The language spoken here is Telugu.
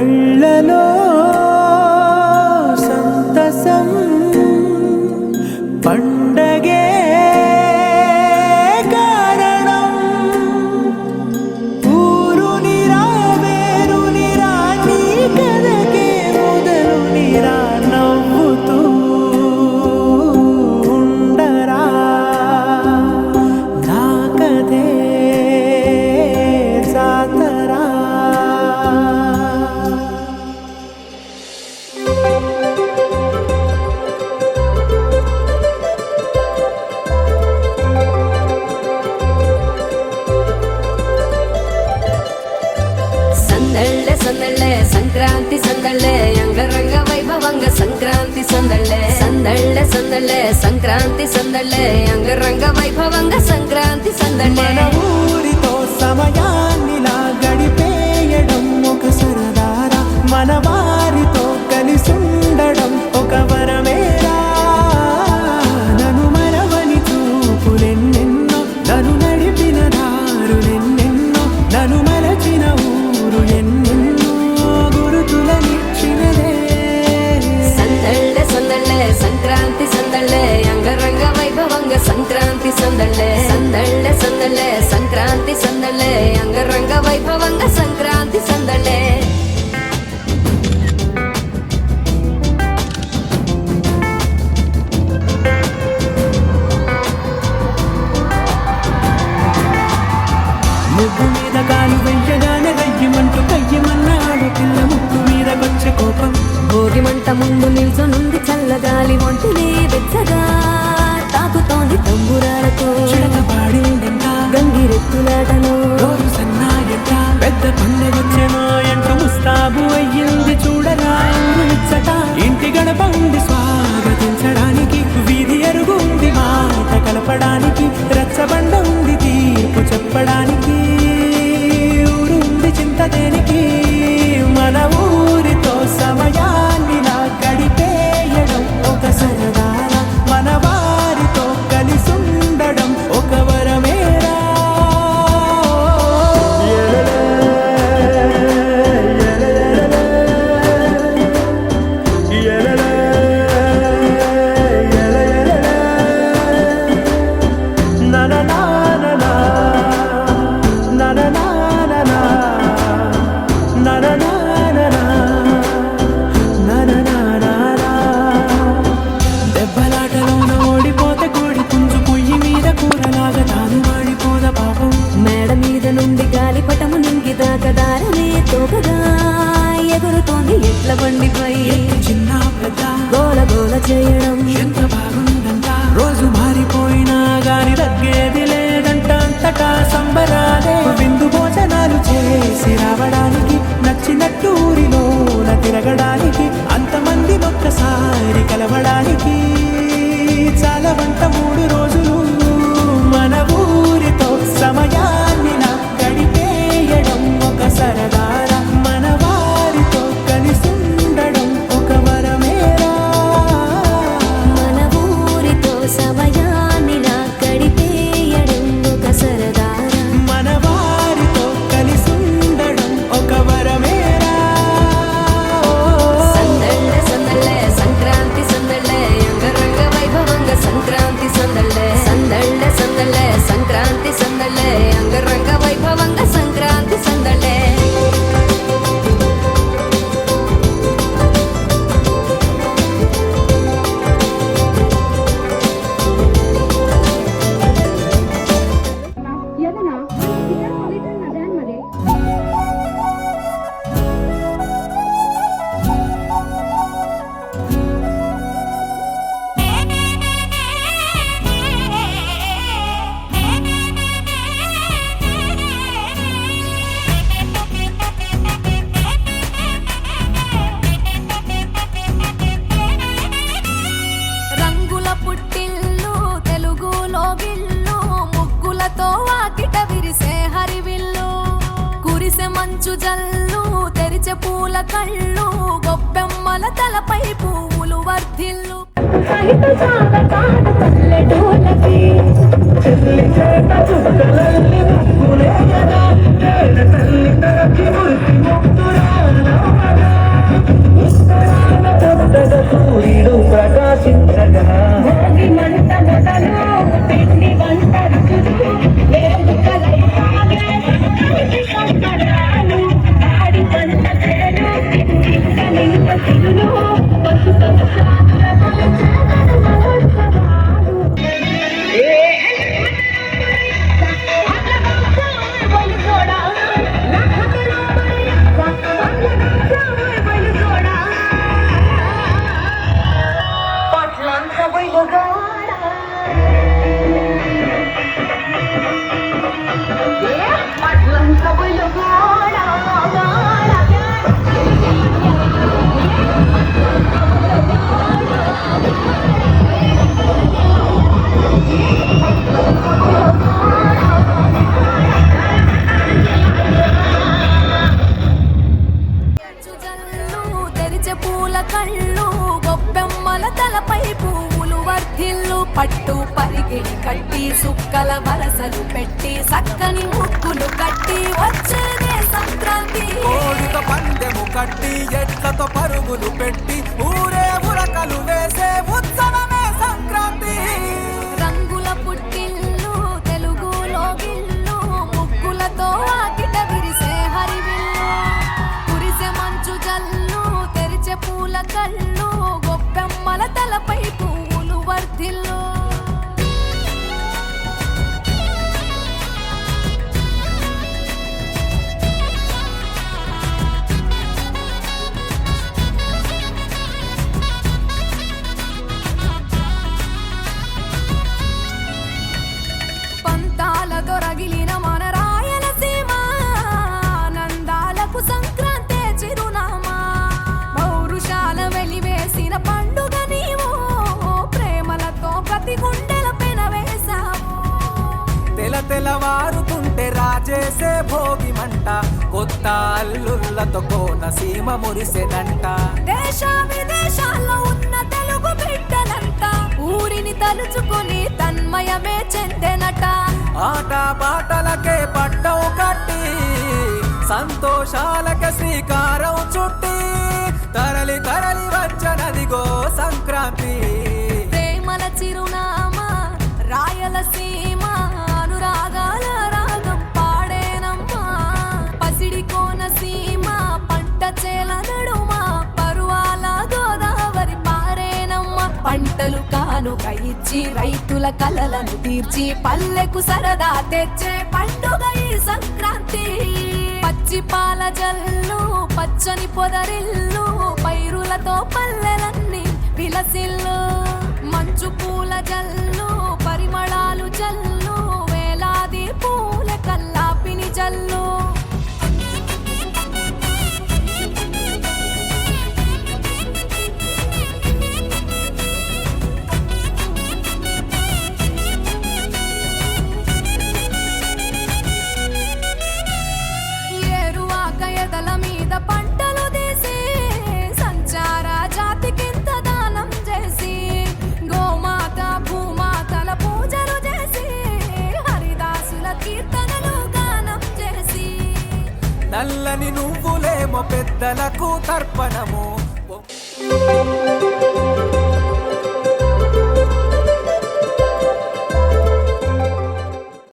కళ్ళలో సంతసం పండగే కారణం ఊరు నిరా వేరు నిరా నీ కథకే మొదలు నిరా నవ్వుతూ ఉండరా నా కథే జాతరా సందళ్ళే సంక్రాంతి సందళ్ళే అంగరంగ వైభవంగ సంక్రాంతి సందళ్ళే సందళ్ళే సంక్రాంతి సందళ్ళే అంగరంగ వైభవంగ సంక్రాంతి సందళ్ళే మన ఊరితో సమయాన్నిలా గడిపేయడం ఒక సరదారా మన వారితో కలిసుండడం ఒక వరమేరా నన్ను మరవని చూపులెన్నెన్నో నన్ను నడిపిన దారులెన్నెన్నో నన్ను మరచిన ఊరు ఎన్నెన్నో గురుతులనిచ్చినదే సందళ్ళే సంక్రాంతి సందళ్ళే అంగరంగ వైభవంగ సంక్రాంతి సందళ్ళే సంక్రాంతి సందళ్ళే అంగరంగ వైభవంగ సంక్రాంతి సందళ్ళే ముగ్గు మీద కాలు వెయ్యగానే రయ్యమంటూ కయ్యమన్నాడు పిల్ల ముగ్గు మీద వచ్చే కోపం భోగి మంట ముందు నిల్చొనుంది చల్లగాలి ఒంటిని వెచ్చగా తాకుతోంది తంబురాలతో చిడక పాడిందంట గంగిరెత్తులాటలో రోజు సన్నాయంట పెద్ద పండగొచ్చెనో ఎంట ముస్తాబు అయ్యింది చూడరా ముచ్చట ఇంటి గడప ఉంది స్వాగతించడానికి వీధి అరుగుంది మాట కలపడానికి రచ్చబండ ఉంది తీర్పు చెప్పడానికి ఊరుంది చింత దేనికి మన ఊరితో సమయాన్నిలా గడిపేయడం ఒక సరదారా మన వారితో కలిసుండడం ఒక వరమేరా దెబ్బలాటలోన ఓడిపోతే కోడి పుంజు పొయ్యి మీద కూరలాగా తాను వాడిపోద పాపం మేడ మీద నుండి గాలిపటము నింగి దాకదారనే తోకగా ఎగురుతోంది ఎట్ల బండిపై చిన్న పెద్ద గోల గోల చేయడం ఎంత బాగుందంట రోజు మారిపోయినా గాని తగ్గేది లేదంట అంతటా సంబరాలే విందు భోజనాలు చేసి రావడానికి నచ్చినట్టు ఊరిలోన తిరగడానికి అంతమంది ఒక్కసారి కలవడానికి చాలా వంట 3 రోజులు మన ఊరితో సమయాన్నిలా గడిపేయడం ఒక సరదారా మన వారితో కలిసుండడం ఒక వరమేరా మన ఊరితో సమయాన్నిలా గడిపేయడం ఒక సరదారా మన వారితో కలిసుండడం ఒక వరమేరా సందళ్ళే సంక్రాంతి సందళ్ళే అంగరంగ వైభవంగ సంక్రాంతి సందళ్ళే సంక్రాంతి సందళ్ళే అంగరంగ వైభవంగ సంక్రాంతి సందళ్ళే यदना मेट्रोपॉलिटन नद्यांमध्ये రంగుల పుట్టిల్లు తెలుగులో గిల్లు ముగ్గులతో వాకిట విరిసే హరివిల్లు కురిసె మంచు జల్లు తెరిచే పూల కళ్ళు గొప్పెమ్మల తలపై పువ్వులు వర్ధిల్లు సాహిత్య సాగతాడ పల్లెటూళ్ళకి చెల్లి చేత చుక్కలల్లి ముగ్గులేయగా తల్లి తరచి మురికి ముగ్గురాల ప్రకాశించగా భోగి మంట మొదలు పిండి వంట రుచులు వేడుకలై సాగే సంబరాలు ఆడి పంట చేను నింక తిరులు పసుపు సాగుల చేగడు మహోత్సవాలు తెరిచే పూల కళ్ళు గొప్పెమ్మల తలపై పువ్వులు వర్ధిల్లు పట్టు పరిగిడి కట్టి సుక్కల వరసలు పెట్టి సక్కని ముక్కులు కట్టి వచ్చేదే సంక్రాంతి కోడుక పందెము కట్టి ఎట్లతో పరుగులు పెట్టి ఊరే ఉరకలు వేసే ఉత్సవమే సంక్రాంతి రంగుల పుట్టిల్లు తెలుగులో గిల్లు ముగ్గులతో వాకిట విరిసే హరివిల్లు కురిసే మంచు జల్లు తెరిచే పూల కళ్ళు గొప్పెమ్మల తలపై పువ్వులు వర్ధిల్లు పంతాలతో రగిలిన మన రాయలసీమ ఆనందాలకు సంక్రాంతే చిరునామా పౌరుషాల వెలివేసిన పండుగ నీవు ప్రేమలతో ప్రతి గుండెల పెనవేశావు తెలవారుతుంటే రాజేసే భోగి మంట కొత్త అల్లుళ్ళతో కోనసీమ మురిసెనంట దేశ విదేశాల్లో ఉన్న తెలుగు బిడ్డలంతా ఊరిని తలుచుకొని తన్మయమే చెందెనట ఆట పాటలకే పట్టం కట్టి సంతోషాలకే శ్రీకారం చుట్టి తరలి తరలి వచ్చనదిగో సంక్రాంతి ప్రేమల చిరునామా రాయలసీమ అనురాగాల రాగం పాడేనమ్మా పసిడి కోనసీమ పంట చేల నడుమ పరువాల గోదావరి పారేనమ్మా పంటలు కానుక ఇచ్చి రైతుల కలలను తీర్చి పల్లెకు సరదా తెచ్చే పండుగ ఈ సంక్రాంతి పచ్చి పాల జల్లు పచ్చని పొదరిల్లు పైరులతో పల్లెలన్నీ విలసిల్లు మంచు పూల జల్లు పరిమళాలు జల్లు వేలాది పూల కల్లాపిని జల్లు ఏరువాక ఎదల మీద పంటలు తీసి సంచార జాతికింత దానం చేసి గోమాత భూమాతల పూజలు చేసి హరిదాసుల కీర్తనలు గానం చేసి నల్లని నువ్వులేమో పెద్దలకు తర్పణము